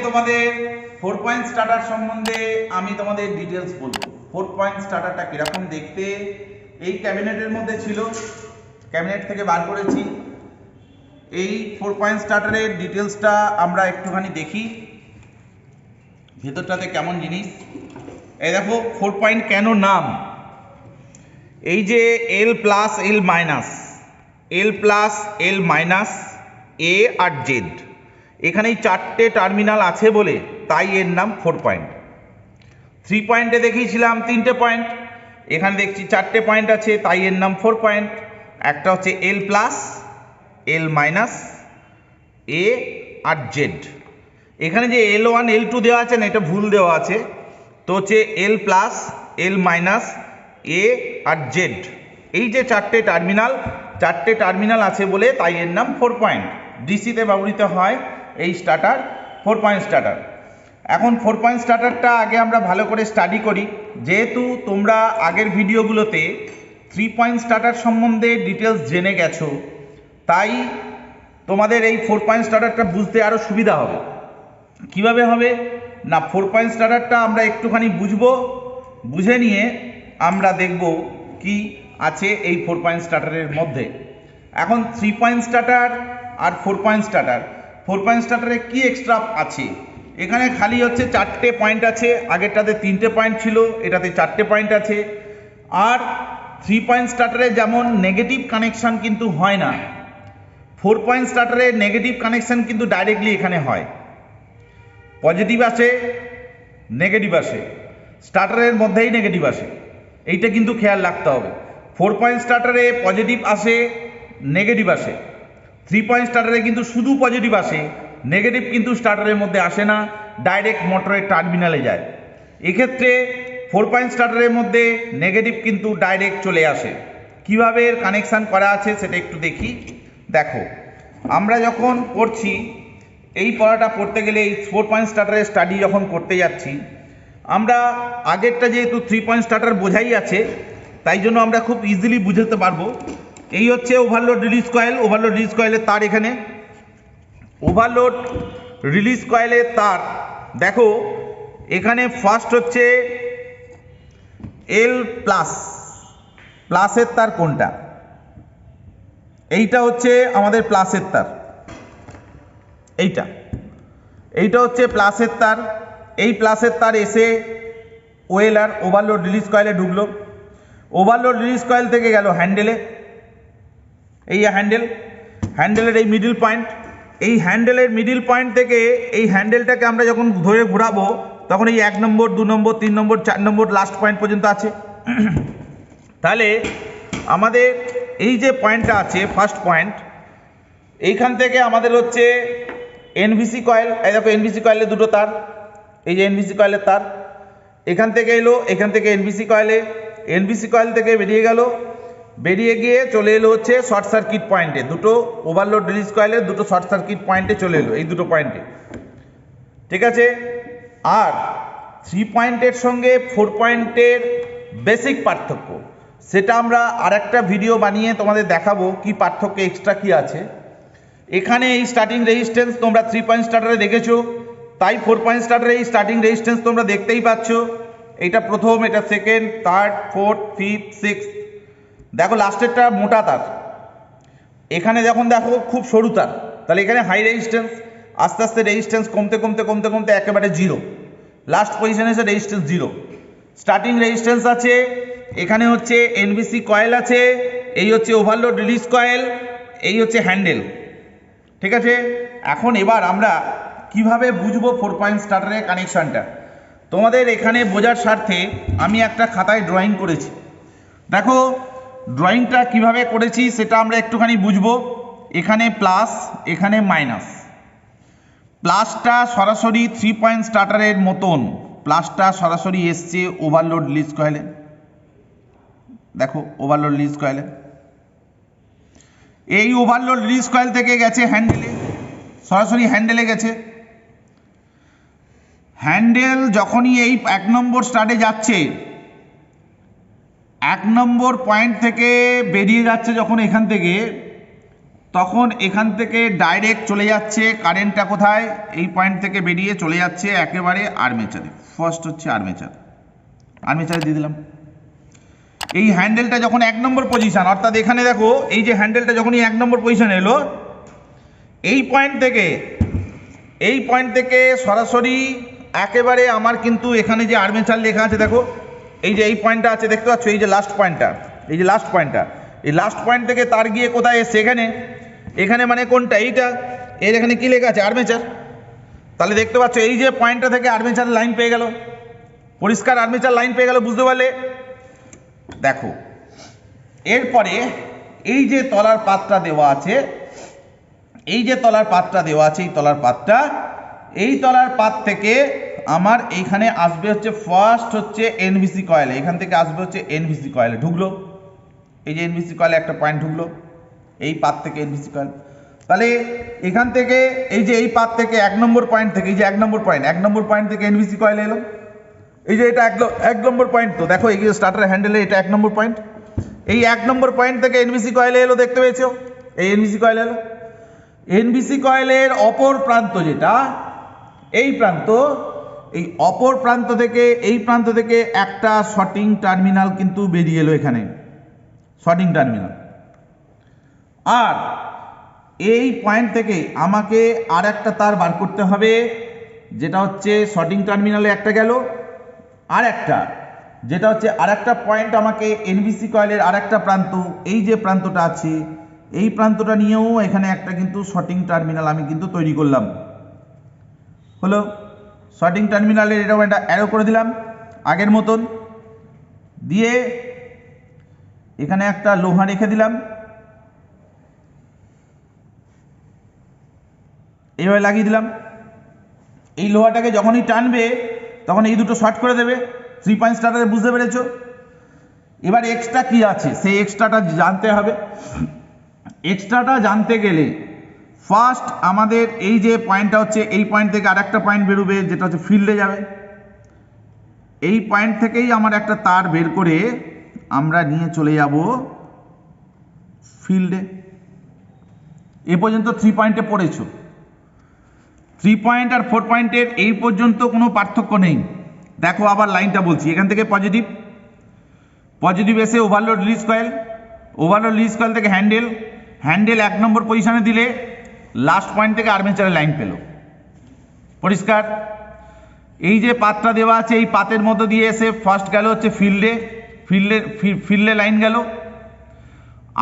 তোমাদের 4 point starter সম্বন্ধে আমি তোমাদের ডিটেলস বলবো। 4 পয়েন্ট স্টার্টারটা কিরকম দেখতে, এই ক্যাবিনেটের মধ্যে ছিল, ক্যাবিনেট থেকে বার করেছি। এই 4 পয়েন্ট স্টার্টারের ডিটেলসটা আমরা একটুখানি দেখি ভেতরটাতে কেমন জিনিস। এই দেখো 4 পয়েন্ট কেন নাম, এই যে এল প্লাস এল মাইনাস, এল প্লাস এল মাইনাস, এ আর জেড, এখানে চারটে টার্মিনাল আছে বলে তাই এর নাম 4 পয়েন্ট। 3 পয়েন্টে দেখিয়েছিলাম 3টে পয়েন্ট, এখানে দেখছি 4টে পয়েন্ট আছে তাই এর নাম 4 পয়েন্ট। একটা হচ্ছে এল প্লাস এল মাইনাস, এ আর জেড। এখানে যে L1 L2 দেওয়া আছে না, এটা ভুল দেওয়া আছে, তো হচ্ছে এল প্লাস এল মাইনাস, এ আর জেড, এই যে চারটে টার্মিনাল আছে বলে তাই এর নাম 4 পয়েন্ট। ডিসিতে ব্যবহৃত হয় এই স্টার্টার 4 পয়েন্ট স্টার্টার। এখন 4 পয়েন্ট স্টার্টারটা আগে আমরা ভালো করে স্টাডি করি, যেহেতু তোমরা আগের ভিডিওগুলোতে 3 পয়েন্ট স্টার্টার সম্বন্ধে ডিটেলস জেনে গেছো, তাই তোমাদের এই 4 পয়েন্ট স্টার্টারটা বুঝতে আরও সুবিধা হবে। কিভাবে হবে না, 4 পয়েন্ট স্টার্টারটা আমরা একটুখানি বুঝবো, বুঝে নিয়ে আমরা দেখব কি আছে এই 4 পয়েন্ট স্টার্টারের মধ্যে। এখন 3 পয়েন্ট স্টার্টার আর 4 পয়েন্ট স্টার্টার, 4 পয়েন্ট স্টার্টারে কি এক্সট্রা আছে, এখানে খালি হচ্ছে 4টে পয়েন্ট আছে, আগেরটাতে 3টে পয়েন্ট ছিল, এটাতে 4টে পয়েন্ট আছে। আর 3 পয়েন্ট স্টার্টারে যেমন নেগেটিভ কানেকশান কিন্তু হয় না, 4 পয়েন্ট স্টার্টারে নেগেটিভ কানেকশান কিন্তু ডাইরেক্টলি এখানে হয়, পজিটিভ আসে নেগেটিভ আসে, স্টার্টারের মধ্যেই নেগেটিভ আসে, এইটা কিন্তু খেয়াল রাখতে হবে। 4 পয়েন্ট স্টার্টারে পজিটিভ আসে নেগেটিভ আসে, 3 পয়েন্ট স্টার্টারে কিন্তু শুধু পজিটিভ আসে, নেগেটিভ কিন্তু স্টার্টারের মধ্যে আসে না, ডাইরেক্ট মোটরের টার্মিনালে যায়। এক্ষেত্রে 4 পয়েন্ট স্টার্টারের মধ্যে নেগেটিভ কিন্তু ডাইরেক্ট চলে আসে। কিভাবে এর কানেকশান করা আছে সেটা একটু দেখি। দেখো, আমরা যখন পড়ছি, এই পড়াটা পড়তে গেলে এই 4 পয়েন্ট স্টার্টারের স্টাডি যখন করতে যাচ্ছি, আমরা আগেরটা যেহেতু 3 পয়েন্ট স্টার্টার বোঝাই আছে, তাই জন্য আমরা খুব ইজিলি বুঝতে পারবো। এই হচ্ছে overload release coil, overload release কয়েলের তার, এখানে ওভারলোড রিলিজ কয়েলের তার। দেখো এখানে ফার্স্ট হচ্ছে এল প্লাস, প্লাসের তার কোনটা, এইটা হচ্ছে আমাদের প্লাসের তার, এইটা হচ্ছে প্লাসের তার। এই প্লাসের তার এসে ওয়েলার ওভারলোড রিলিজ কয়েলে ঢুকলো, ওভারলোড রিলিজ কয়েল থেকে গেল হ্যান্ডেলে, এই হ্যান্ডেলের এই মিডিল পয়েন্ট, এই হ্যান্ডেলের মিডিল পয়েন্ট থেকে এই হ্যান্ডেলটাকে আমরা যখন ধরে ঘোরাবো তখন এই 1 নম্বর 2 নম্বর 3 নম্বর 4 নম্বর লাস্ট পয়েন্ট পর্যন্ত আছে। তাহলে আমাদের এই যে পয়েন্টটা আছে ফার্স্ট পয়েন্ট, এইখান থেকে আমাদের হচ্ছে এনভিসি কয়েল, এই দেখো এনভিসি কয়েলের দুটো তার, এই যে এনভিসি কয়েলের তার এখান থেকে এলো, এখান থেকে এনভিসি কয়েলে, এনভিসি কয়েল থেকে বেরিয়ে গেল, বেরিয়ে গিয়ে চলে এলো হচ্ছে শর্ট সার্কিট পয়েন্টে, দুটো ওভারলোড রিলিজ কয়েলের দুটো শর্ট সার্কিট পয়েন্টে চলে এলো, এই দুটো পয়েন্টে, ঠিক আছে। আর 3 পয়েন্টের সঙ্গে 4 পয়েন্টের বেসিক পার্থক্য, সেটা আমরা আরেকটা ভিডিও বানিয়ে তোমাদের দেখাবো কি পার্থক্য এক্সট্রা কি আছে। এখানে এই স্টার্টিং রেজিস্ট্যান্স তোমরা 3 পয়েন্ট স্টার্টারে দেখেছো, তাই 4 পয়েন্ট স্টার্টারে এই স্টার্টিং রেজিস্ট্যান্স তোমরা দেখতেই পাচ্ছ, এটা প্রথম, এটা second, third, fourth, fifth, sixth. দেখো লাস্টেরটা মোটা তার, এখানে যখন দেখো খুব সরু তার, তাহলে এখানে হাই রেজিস্ট্যান্স, আস্তে আস্তে রেজিস্ট্যান্স কমতে কমতে কমতে কমতে একেবারে জিরো, লাস্ট পজিশনে এসে রেজিস্ট্যান্স জিরো। স্টার্টিং রেজিস্ট্যান্স আছে, এখানে হচ্ছে এনভিসি কয়েল আছে, এই হচ্ছে ওভারলোড রিলিজ কয়েল, এই হচ্ছে হ্যান্ডেল, ঠিক আছে। এখন এবার আমরা কিভাবে বুঝবো 4 পয়েন্ট স্টার্টারের কানেকশানটা, তোমাদের এখানে বোঝার স্বার্থে আমি একটা খাতায় ড্রয়িং করেছি। দেখো ড্রয়িংটা কিভাবে করেছি সেটা আমরা একটুখানি বুঝবো। এখানে প্লাস, এখানে মাইনাস, প্লাসটা সরাসরি 3 পয়েন্ট স্টার্টারের মতন, প্লাসটা সরাসরি এসছে ওভারলোড রিলিজ কয়েলে, দেখো ওভারলোড রিলিজ কয়েলে, এই ওভারলোড রিলিজ কয়েল থেকে গেছে হ্যান্ডেলে, সরাসরি হ্যান্ডেলে গেছে। হ্যান্ডেল যখনই এই 1 নম্বর স্টার্টে যাচ্ছে, 1 নম্বর পয়েন্ট থেকে বেরিয়ে যাচ্ছে যখন এখান থেকে, তখন এখান থেকে ডাইরেক্ট চলে যাচ্ছে কারেন্টটা কোথায়, এই পয়েন্ট থেকে বেরিয়ে চলে যাচ্ছে একেবারে আর্মেচারে। ফার্স্ট হচ্ছে আর্মেচারে দিয়ে দিলাম। এই হ্যান্ডেলটা যখন 1 নম্বর পজিশন, অর্থাৎ এখানে দেখো এই যে হ্যান্ডেলটা যখনই 1 নম্বর পজিশন এলো, এই পয়েন্ট থেকে সরাসরি একেবারে আমার কিন্তু এখানে যে আর্মেচার লেখা আছে দেখো, এই যে এই পয়েন্টটা আছে দেখতে পাচ্ছ, এই যে লাস্ট পয়েন্টটা, এই লাস্ট পয়েন্ট থেকে তার গিয়ে কোথায় এসছে, এখানে মানে কোনটা, এইটা, এর এখানে কি লেখা আছে, আর্মেচার। তাহলে দেখতে পাচ্ছ এই যে পয়েন্টটা থেকে আর্মেচার লাইন পেয়ে গেল, পরিষ্কার আর্মেচার লাইন পেয়ে গেল, বুঝতে পারলে? দেখো এরপরে এই যে তলার পাতটা দেওয়া আছে, এই তলার পাত থেকে আমার এইখানে আসবে হচ্ছে ফার্স্ট হচ্ছে এনভিসি কয়েলে, এখান থেকে আসবে হচ্ছে এনভিসি কয়েলে ঢুকলো, এই যে এনভিসি কয়েলে একটা পয়েন্ট ঢুকলো, এই পাত থেকে এনভিসি কয়েল। তাহলে এখান থেকে এই যে এই পাত থেকে 1 নম্বর পয়েন্ট থেকে, এই যে 1 নম্বর পয়েন্ট থেকে এনভিসি কয়েলে এলো, এই যে এটা 1 নম্বর পয়েন্ট, তো দেখো এই যে স্টার্টার হ্যান্ডেলে এটা 1 নম্বর পয়েন্ট, এই 1 নম্বর পয়েন্ট থেকে এনভিসি কয়েলে এলো, দেখতে পেয়েছো এই এনভিসি কয়েলে এলো। এনভিসি কয়েলের অপর প্রান্ত যেটা এই প্রান্ত, এই অপর প্রান্ত থেকে এই প্রান্ত থেকে একটা শর্টিং টার্মিনাল কিন্তু বেরিয়ে এলো, এখানে শর্টিং টার্মিনাল। আর এই পয়েন্ট থেকে আমাকে আর একটা তার বার করতে হবে, যেটা হচ্ছে শর্টিং টার্মিনালে একটা গেল, আর একটা যেটা হচ্ছে আর একটা পয়েন্ট আমাকে এনভিসি কয়েলের আর একটা প্রান্ত, এই যে প্রান্তটা আছে এই প্রান্তটা নিয়েও এখানে একটা কিন্তু শর্টিং টার্মিনাল আমি কিন্তু তৈরি করলাম। হলো শর্টিং টার্মিনালের এরকম একটা অ্যারো করে দিলাম আগের মতন, দিয়ে এখানে একটা লোহা রেখে দিলাম, এইভাবে লাগিয়ে দিলাম। এই লোহাটাকে যখনই টানবে তখন এই দুটো শর্ট করে দেবে। 3 পয়েন্ট স্টার্টারে বুঝতে পেরেছো? এবার এক্সট্রা কি আছে সেই এক্সট্রাটা জানতে হবে। এক্সট্রাটা জানতে গেলে ফার্স্ট আমাদের এই যে পয়েন্টটা হচ্ছে, এই পয়েন্ট থেকে আর একটা পয়েন্ট বেরোবে যেটা হচ্ছে ফিল্ডে যাবে। এই পয়েন্ট থেকেই আমার একটা তার বের করে আমরা নিয়ে চলে যাব ফিল্ডে। এ পর্যন্ত 3 পয়েন্টে পড়েছো। 3 পয়েন্ট আর 4 পয়েন্টের এই পর্যন্ত কোনো পার্থক্য নেই। দেখো আবার লাইনটা বলছি, এখান থেকে পজিটিভ এসে ওভারলোড রিলিজ কয়েল থেকে হ্যান্ডেল 1 নম্বর পজিশনে দিলে লাস্ট পয়েন্ট থেকে আর্মেচারের লাইন পেল, পরিষ্কার? এই যে পাতটা দেওয়া আছে এই পাতের মধ্য দিয়ে এসে ফার্স্ট গেল হচ্ছে ফিল্ডে লাইন গেল,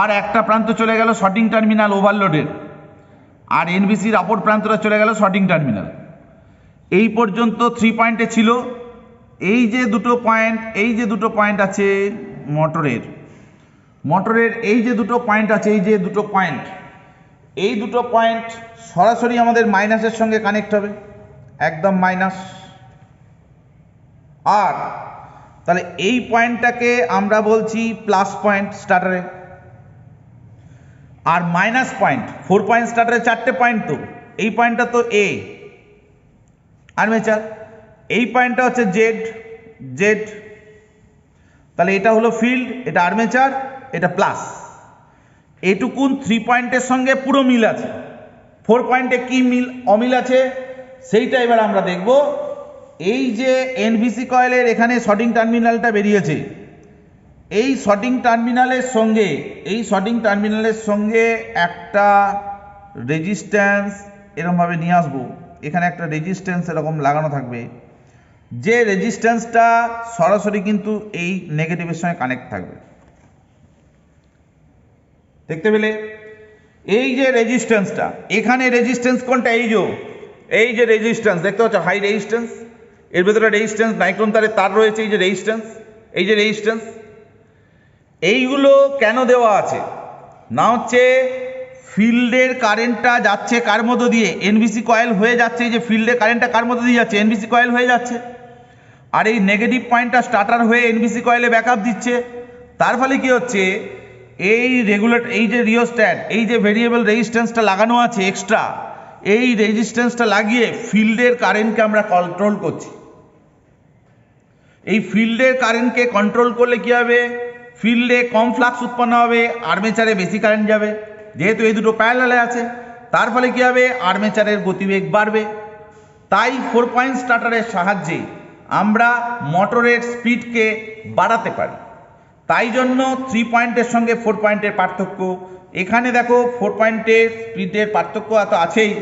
আর একটা প্রান্ত চলে গেল শর্টিং টার্মিনাল ওভারলোডের, আর এনভিসির অপর প্রান্তটা চলে গেল শর্টিং টার্মিনাল। এই পর্যন্ত 3 পয়েন্টে ছিল। এই যে দুটো পয়েন্ট আছে মোটরের এই যে দুটো পয়েন্ট আছে, এই দুটো পয়েন্ট সরাসরি আমাদের মাইনাসের সঙ্গে কানেক্ট হবে, একদম মাইনাস। আর তাহলে এই পয়েন্টটাকে আমরা বলছি প্লাস পয়েন্ট স্টার্টারে, আর মাইনাস পয়েন্ট 4 পয়েন্ট স্টার্টারে 4টে পয়েন্ট, তো এই পয়েন্টটা তো এ আর্মেচার, এই পয়েন্টটা হচ্ছে জেড। তাহলে এটা হলো ফিল্ড, এটা আর্মেচার, এটা প্লাস। এটুকুন 3 পয়েন্টের সঙ্গে পুরো মিল আছে। 4 পয়েন্টে কি অমিল আছে সেইটা এবার আমরা দেখব। এই যে এনভিসি কয়েলের এখানে শর্টিং টার্মিনালটা বেরিয়েছে, এই শর্টিং টার্মিনালের সঙ্গে একটা রেজিস্ট্যান্স এরকমভাবে নিয়ে আসবো। এখানে একটা রেজিস্ট্যান্স এরকম লাগানো থাকবে, যে রেজিস্ট্যান্সটা সরাসরি কিন্তু এই নেগেটিভের সঙ্গে কানেক্ট থাকবে, দেখতে পেলে? এই যে রেজিস্ট্যান্সটা, এখানে রেজিস্ট্যান্স কোনটা, এই যে রেজিস্ট্যান্স দেখতে পাচ্ছ, হাই রেজিস্ট্যান্স, এর ভেতরে রেজিস্ট্যান্স নাইক্রোম তার রয়েছে, এই যে রেজিস্ট্যান্স, এইগুলো কেন দেওয়া আছে না, হচ্ছে ফিল্ডের কারেন্টটা যাচ্ছে কার মধ্য দিয়ে, এনভিসি কয়েল হয়ে যাচ্ছে। এই যে ফিল্ডের কারেন্টটা কার মধ্য দিয়ে যাচ্ছে, এনভিসি কয়েল হয়ে যাচ্ছে, আর এই নেগেটিভ পয়েন্টটা স্টার্টার হয়ে এনভিসি কয়েলে ব্যাকআপ দিচ্ছে। তার ফলে কি হচ্ছে, এই যে রিওস্ট্যাট, এই যে ভেরিয়েবল রেজিস্ট্যান্সটা লাগানো আছে এক্সট্রা, এই রেজিস্ট্যান্সটা লাগিয়ে ফিল্ডের কারেন্টকে আমরা কন্ট্রোল করছি। এই ফিল্ডের কারেন্টকে কন্ট্রোল করলে কি হবে, ফিল্ডে কম ফ্লাক্স উৎপন্ন হবে, আর্মেচারে বেশি কারেন্ট যাবে। যেহেতু এই দুটো প্যারালালে আছে, তার ফলে কী হবে, আর্মেচারের গতিবেগ বাড়বে। তাই 4 পয়েন্ট স্টার্টারের সাহায্যে আমরা মোটরের স্পিডকে বাড়াতে পারি। তাই জন্য 3 পয়েন্টের সঙ্গে 4 পয়েন্টের পার্থক্য। এখানে দেখো 4 পয়েন্টের স্পিডের পার্থক্য তো আছেই।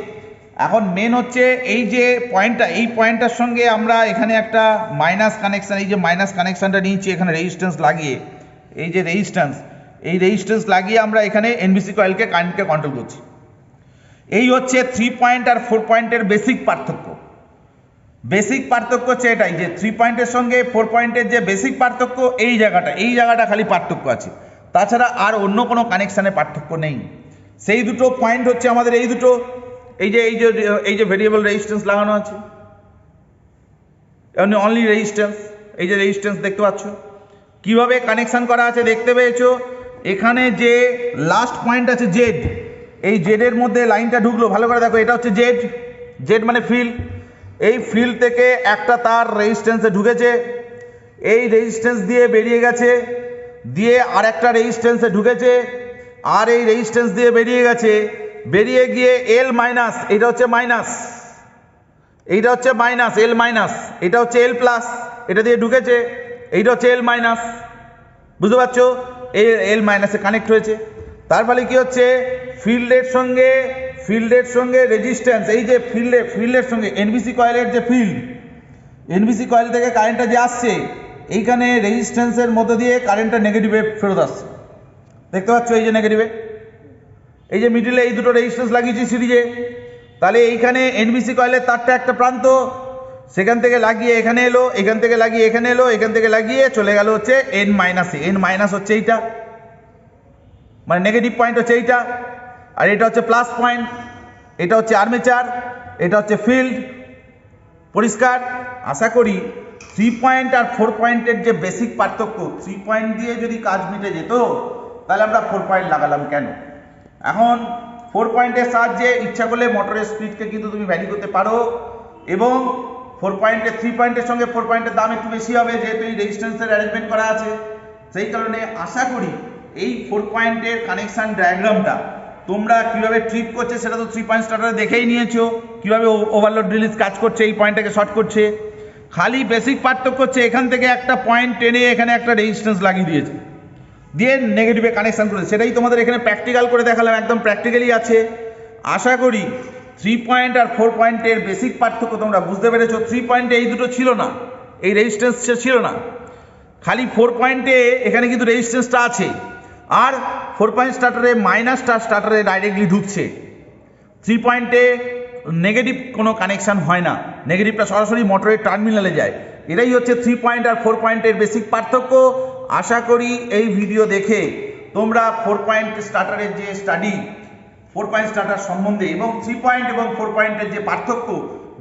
এখন মেন হচ্ছে এই যে পয়েন্টটা, এই পয়েন্টটার সঙ্গে আমরা এখানে একটা মাইনাস কানেকশান, এই যে মাইনাস কানেকশানটা নিয়েছি এখানে রেজিস্ট্যান্স লাগিয়ে, এই যে রেজিস্ট্যান্স লাগিয়ে আমরা এখানে এনবিসি কয়েলকে কারেন্টকে কন্ট্রোল করছি। এই হচ্ছে 3 পয়েন্ট আর 4 পয়েন্টের বেসিক পার্থক্য। বেসিক পার্থক্য হচ্ছে এটাই, যে 3 পয়েন্টের সঙ্গে 4 পয়েন্টের যে বেসিক পার্থক্য, এই জায়গাটা খালি পার্থক্য আছে, তাছাড়া আর অন্য কোনো কানেকশানে পার্থক্য নেই। সেই দুটো পয়েন্ট হচ্ছে আমাদের এই দুটো, এই যে ভেরিয়েবল রেজিস্ট্যান্স লাগানো আছে, অনলি রেজিস্ট্যান্স, এই যে রেজিস্ট্যান্স দেখতে পাচ্ছ। কিভাবে কানেকশান করা আছে দেখতে পেয়েছো, এখানে যে লাস্ট পয়েন্ট আছে জেড, এই জেডের মধ্যে লাইনটা ঢুকলো, ভালো করে দেখো, এটা হচ্ছে জেড মানে ফিল্ড। এই ফিল্ড থেকে একটা তার রেজিস্ট্যান্সে ঢুকেছে, এই রেজিস্ট্যান্স দিয়ে বেরিয়ে গেছে, দিয়ে আর একটা রেজিস্ট্যান্সে ঢুকেছে, আর এই রেজিস্ট্যান্স দিয়ে বেরিয়ে গেছে, বেরিয়ে গিয়ে এল মাইনাস, এটা হচ্ছে মাইনাস, এইটা হচ্ছে মাইনাস, এল মাইনাস, এটা হচ্ছে এল প্লাস, এটা দিয়ে ঢুকেছে, এইটা হচ্ছে এল মাইনাস, বুঝতে পারছো, এই এল মাইনাসে কানেক্ট হয়েছে। তার ফলে কি হচ্ছে, ফিল্ডের সঙ্গে রেজিস্ট্যান্স, এই যে ফিল্ডের সঙ্গে এনবিসি কয়েলের যে এনবিসি কয়েল থেকে কারেন্টটা যে আসছে, এইখানে রেজিস্ট্যান্সের মধ্যে দিয়ে কারেন্টটা নেগেটিভে ফেরত আসছে, দেখতে পাচ্ছ, এই যে নেগেটিভে, এই যে মিডিলে এই দুটো রেজিস্ট্যান্স লাগিয়েছি সিরিজে, তাহলে এইখানে এনবিসি কয়েলের তারটা একটা প্রান্ত, সেখান থেকে লাগিয়ে এখানে এলো, এখান থেকে লাগিয়ে এখানে এলো, এখান থেকে লাগিয়ে চলে গেল হচ্ছে এন মাইনাসে। এন মাইনাস হচ্ছে এইটা, মানে নেগেটিভ পয়েন্ট হচ্ছে এইটা, আর এটা হচ্ছে প্লাস পয়েন্ট, এটা হচ্ছে আর্মেচার, এটা হচ্ছে ফিল্ড। পরিষ্কার? আশা করি 3 পয়েন্ট আর 4 পয়েন্টের যে বেসিক পার্থক্য, 3 পয়েন্ট দিয়ে যদি কাজ মিটে যেত, তাহলে আমরা 4 পয়েন্ট লাগালাম কেন? এখন 4 পয়েন্টের সাহায্যে ইচ্ছা করলে মোটরের স্পিডকে কিন্তু তুমি ভ্যারি করতে পারো, এবং 3 পয়েন্টের সঙ্গে 4 পয়েন্টের দাম একটু বেশি হবে, যেহেতু এই রেজিস্ট্যান্সের অ্যারেঞ্জমেন্ট করা আছে। সেই কারণে আশা করি এই 4 পয়েন্টের কানেকশান ডায়াগ্রামটা তোমরা কিভাবে ট্রিপ করছে সেটা তো 3 পয়েন্ট স্টার্টারে দেখেই নিয়েছো, কিভাবে ওভারলোড রিলিজ কাজ করছে, এই পয়েন্টটাকে শর্ট করছে। খালি বেসিক পার্থক্য হচ্ছে এখান থেকে একটা পয়েন্ট টেনে এখানে একটা রেজিস্ট্যান্স লাগিয়ে দিয়েছে, দিয়ে নেগেটিভে কানেকশান করেছে, সেটাই তোমাদের এখানে প্র্যাকটিক্যাল করে দেখালাম, একদম প্র্যাকটিক্যালি আছে। আশা করি 3 পয়েন্ট আর 4 পয়েন্টের বেসিক পার্থক্য তোমরা বুঝতে পেরেছো। 3 পয়েন্টে এই দুটো ছিল না, এই রেজিস্ট্যান্স ছিল না, খালি 4 পয়েন্টে এখানে কিন্তু রেজিস্ট্যান্সটা আছে, আর 4 পয়েন্ট স্টার্টারে মাইনাসটা স্টার্টারে ডাইরেক্টলি ঢুকছে। 3 পয়েন্টে নেগেটিভ কোনো কানেকশান হয় না, নেগেটিভটা সরাসরি মোটরের টার্মিনালে যায়। এটাই হচ্ছে 3 পয়েন্ট আর 4 পয়েন্টের বেসিক পার্থক্য। আশা করি এই ভিডিও দেখে তোমরা 4 পয়েন্ট স্টার্টারের যে স্টাডি, 4 পয়েন্ট স্টার্টার সম্বন্ধে এবং 3 পয়েন্ট এবং 4 পয়েন্টের যে পার্থক্য,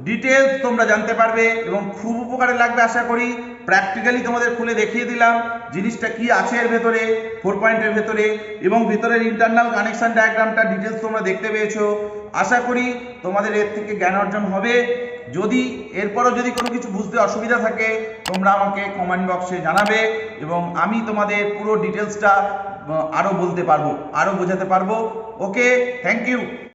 ডিটেলস তোমরা জানতে পারবে এবং খুব উপকারে লাগবে আশা করি। প্র্যাকটিক্যালি তোমাদের খুলে দেখিয়ে দিলাম জিনিসটা কি আছে এর ভেতরে, 4 পয়েন্টের ভেতরে, এবং ভেতরের ইন্টারনাল কানেকশন ডায়াগ্রামটা ডিটেলস তোমরা দেখতে পেয়েছো। আশা করি তোমাদের এর থেকে জ্ঞান অর্জন হবে। যদি এরপরও যদি কোনো কিছু বুঝতে অসুবিধা থাকে, তোমরা আমাকে কমেন্ট বক্সে জানাবে, এবং আমি তোমাদের পুরো ডিটেলসটা আরও বলতে পারবো, আরও বোঝাতে পারবো। ওকে, থ্যাংক ইউ।